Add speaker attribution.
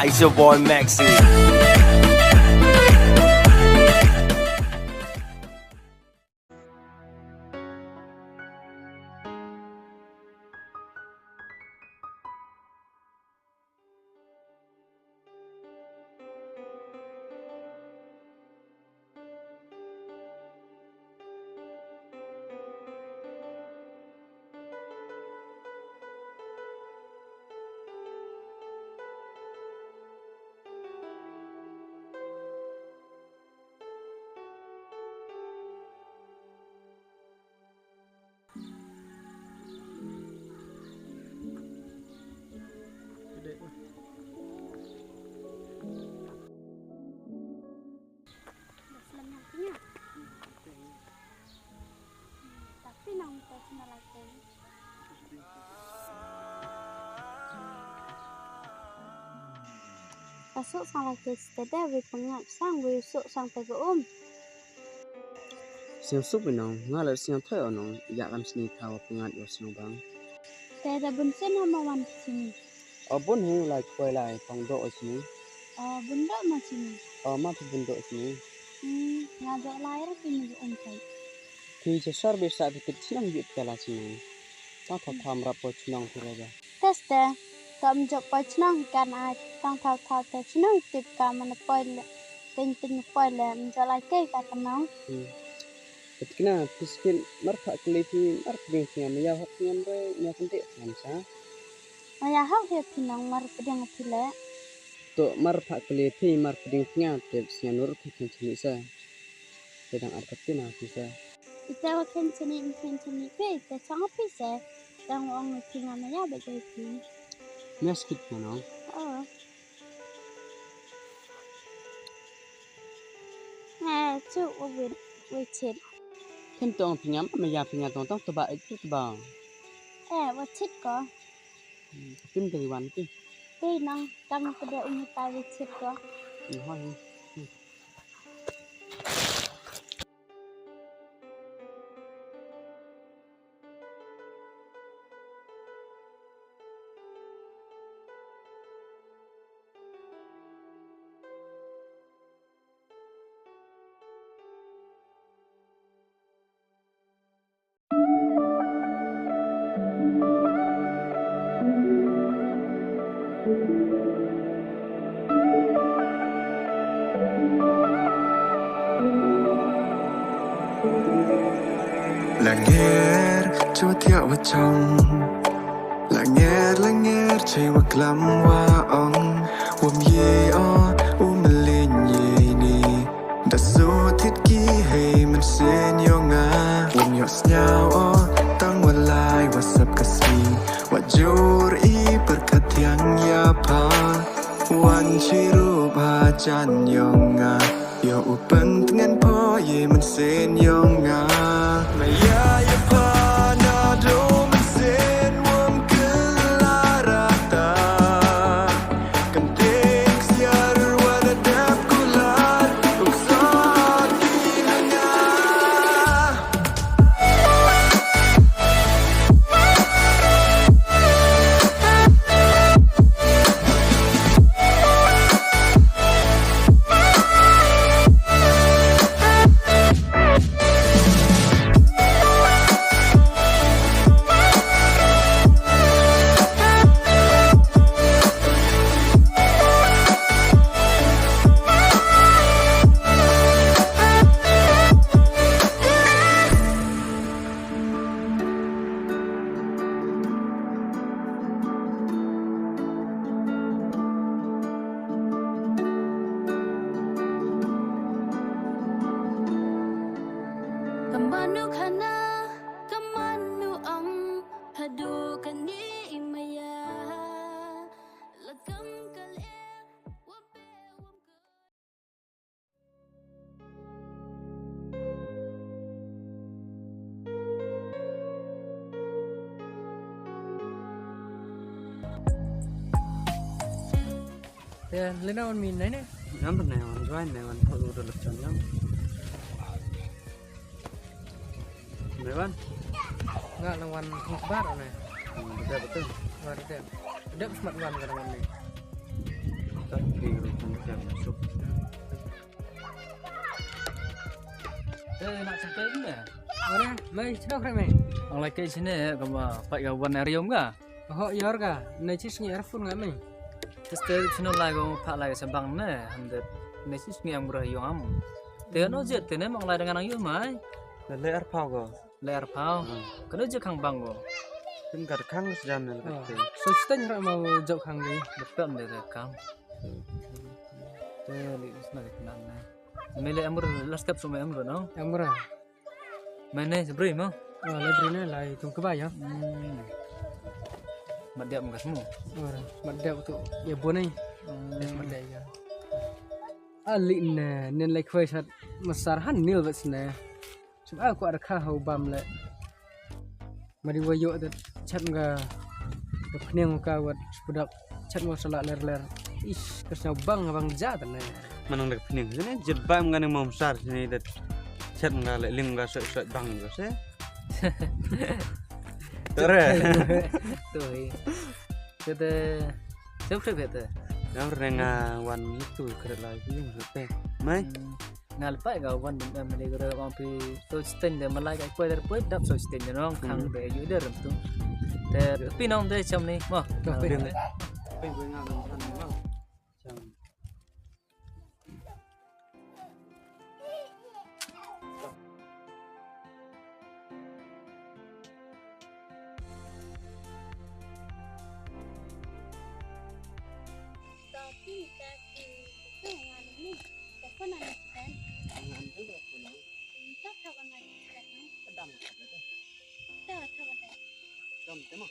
Speaker 1: It's your boy Maxi.
Speaker 2: Tapi nang personal lagi. Pasok sang lagi setada we pengap sang we sok sang pego
Speaker 3: Siang sup benong, ngalat siang toy onong, yak lam sini tawa pengat yo siang bang.
Speaker 2: Saya dah bunsen sama wan sini.
Speaker 3: Abun hiu lai koi lai pang do sini.
Speaker 2: Bunda macam ni.
Speaker 3: Ma tu bun do sini.
Speaker 2: Ngajak lahir kini kai.
Speaker 3: Thìจะสอบวิชาที่ติดชินังยุดแต่ละชินังต้องทำรับผลชินังที่เราจะ
Speaker 2: Tes dah. Tak menjawab pacnang kan ai tang thao te chnang tip ka man poi le. Tin poi le menjalai ke ka tenang.
Speaker 3: Ketika piskin marfa keliti marfa yang maya hak yang re nya penting namsa.
Speaker 2: Maya hak dia pinang mar pedang pile.
Speaker 3: To marfa keliti marfa nya tip sian nur kikin sini sa. Sedang arkatina bisa.
Speaker 2: Ita wakan sini pe te sangat pise. Tang wong pingan maya bagai pin.
Speaker 3: Meskit no.
Speaker 2: Cu we chet.
Speaker 3: Kentong pinyam maya pinyam tong tebak itu tebang.
Speaker 2: We chet ko.
Speaker 3: Pin dari wan tu.
Speaker 2: Pe nang tang pada ini ta we chet ko.
Speaker 3: Hoi.
Speaker 4: Langit cuma tiap macam Langit cuma kelam waong Wam ye o melin ye ni Đã số thiết ký hay mình xin yo nga Wam yo snyao o tang walai wasap kasi Wajur i perkatiang ya pa Wan chiru bajan yo nga Yo upen tengan po ye mình xin yo nga Maya ya pa na do mình xin wam kelarata Kentik siar wala dap kular Uksat kinanga
Speaker 2: Kemanu kana, kemanu hadu kani imaya, lekam kali wape wamke.
Speaker 5: Ya, lena on min nene.
Speaker 3: Nampak nih wan join nih wan kalau udah lepas jam. Mewan.
Speaker 5: Enggak lawan Hikbar nih.
Speaker 3: Betul betul.
Speaker 5: Ada. Ada smart wan kada wan nih.
Speaker 1: tak kiri jam masuk.
Speaker 6: Nak sampai ni.
Speaker 5: Mana? Mai cakap kan mai?
Speaker 6: Ang lagi sini kamu pak kawan Arium ka?
Speaker 5: Oh yor ka? Najis ni earphone nggak mai?
Speaker 6: Terus tu sini lagi kamu pak lagi sembang ni, hendak nasi ni yang berayung am. Dia no jet, dia memang lagi dengan ayam mai.
Speaker 1: Le arpau go.
Speaker 6: Leher pau, kena je kang bang go.
Speaker 1: Kan kar kang sejam ni.
Speaker 5: So kita nyerap mau jauh kang ni.
Speaker 6: Depan dia rekam. Dia lihat sana kenal na. Mele amur last step semua amur no.
Speaker 5: Yang murah.
Speaker 6: Mana seberi mo?
Speaker 5: Oh library ni lah itu kebaya.
Speaker 6: Mat dia muka semua.
Speaker 5: Oh madda tu ya bonai. Madda ya. Ali na nen like kau sat masar han nil bersna. Cuma aku ada kau bam le. Mari wayo tu chat nga. Kena muka buat sepedak chat mau salat ler. Ish kesnya bang jat na.
Speaker 1: Manang dak pening sini jebam ngane mau besar sini dat chat ngale ling ga sok bang go se. Tore.
Speaker 6: Tu. Kita siapa kita?
Speaker 1: Yang renga wan itu keret lagi yang rete. Mai.
Speaker 6: Ngalpai kau wan dengan mereka orang mampu so stand dia malai kai kau terpoi dap so stand dia orang kang dia you dia rentu. Tapi nom dia macam ni, mah.
Speaker 1: Tapi gue nggak nonton bang. Jam.
Speaker 2: Tapi itu ngan ni, siapa nak kan? Tak tahu kan nak kan? Tak tahu kan?
Speaker 3: Jom temo.